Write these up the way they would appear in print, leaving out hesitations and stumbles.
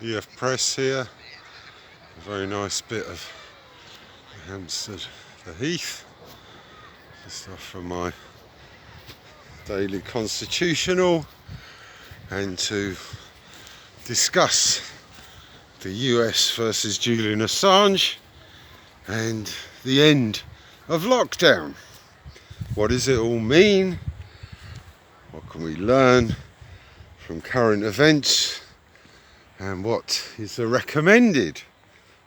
EF Press here, a very nice bit of Hampstead, the Heath. Stuff from my daily constitutional, and to discuss the US versus Julian Assange and the end of lockdown. What does it all mean? What can we learn from current events? And what is the recommended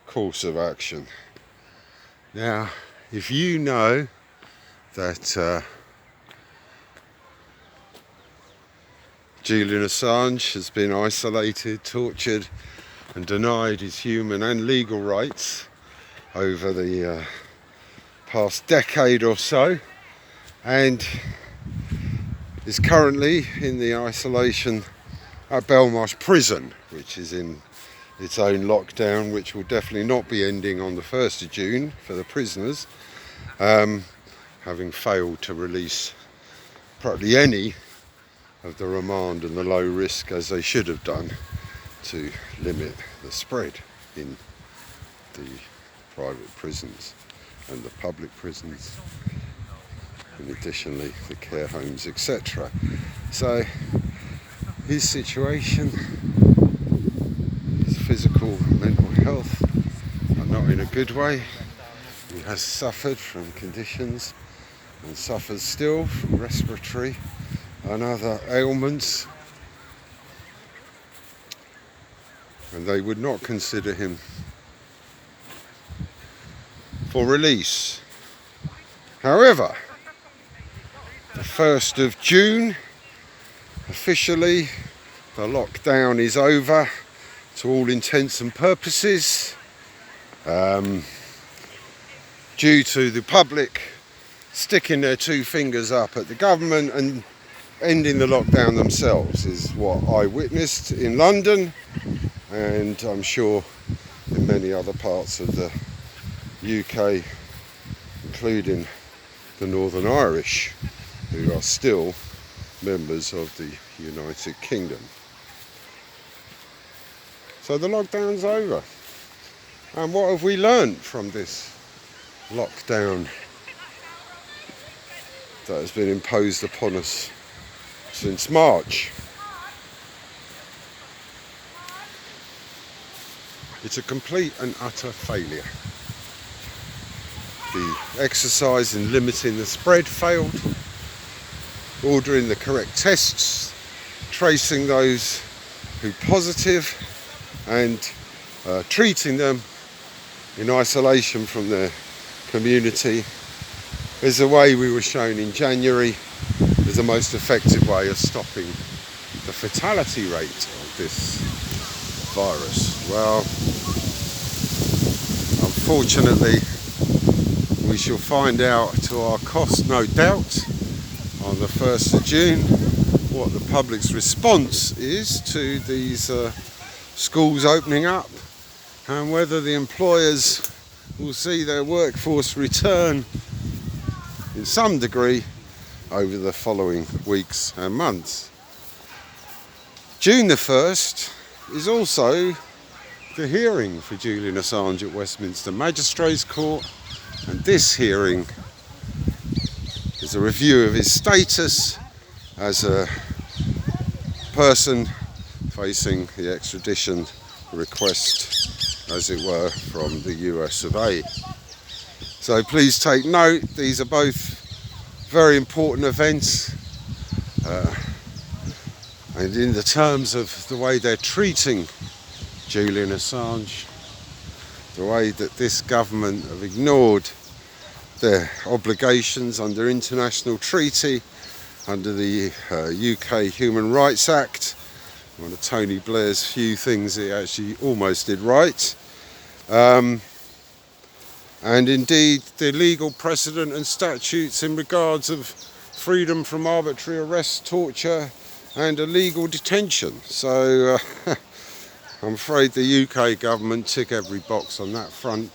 course of action? Now, if you know that Julian Assange has been isolated, tortured and denied his human and legal rights over the past decade or so, and is currently in the isolation at Belmarsh Prison, which is in its own lockdown, which will definitely not be ending on the 1st of June for the prisoners, having failed to release practically any of the remand and the low risk as they should have done to limit the spread in the private prisons and the public prisons, and additionally the care homes, etc. So his situation, his physical and mental health are not in a good way. He has suffered from conditions and suffers still from respiratory and other ailments, and they would not consider him for release. However, the 1st of June, officially the lockdown is over to all intents and purposes, due to the public sticking their two fingers up at the government and ending the lockdown themselves, is what I witnessed in London, and I'm sure in many other parts of the UK, including the Northern Irish, who are still members of the United Kingdom. So the lockdown's over. And what have we learned from this lockdown that has been imposed upon us since March? It's a complete and utter failure. The exercise in limiting the spread failed. Ordering the correct tests, tracing those who positive, and treating them in isolation from their community is the way we were shown in January as the most effective way of stopping the fatality rate of this virus. Well, unfortunately, we shall find out to our cost, no doubt, on the 1st of June, what the public's response is to these schools opening up, and whether the employers will see their workforce return in some degree over the following weeks and months. June the 1st is also the hearing for Julian Assange at Westminster Magistrates Court, and this hearing is a review of his status as a person facing the extradition request, as it were, from the US of A. So please take note, these are both very important events, and in the terms of the way they're treating Julian Assange, the way that this government have ignored their obligations under international treaty, under the UK Human Rights Act, one of Tony Blair's few things he actually almost did right, and indeed the legal precedent and statutes in regards of freedom from arbitrary arrest, torture and illegal detention. So I'm afraid the UK government tick every box on that front,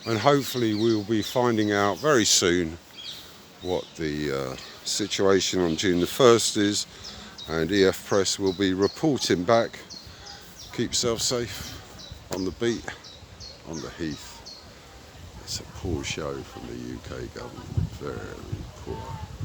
and hopefully we'll be finding out very soon what the situation on June the 1st is, and EF Press will be reporting back Keep yourself safe on the beat, on the heath. It's a poor show from the UK government, very poor.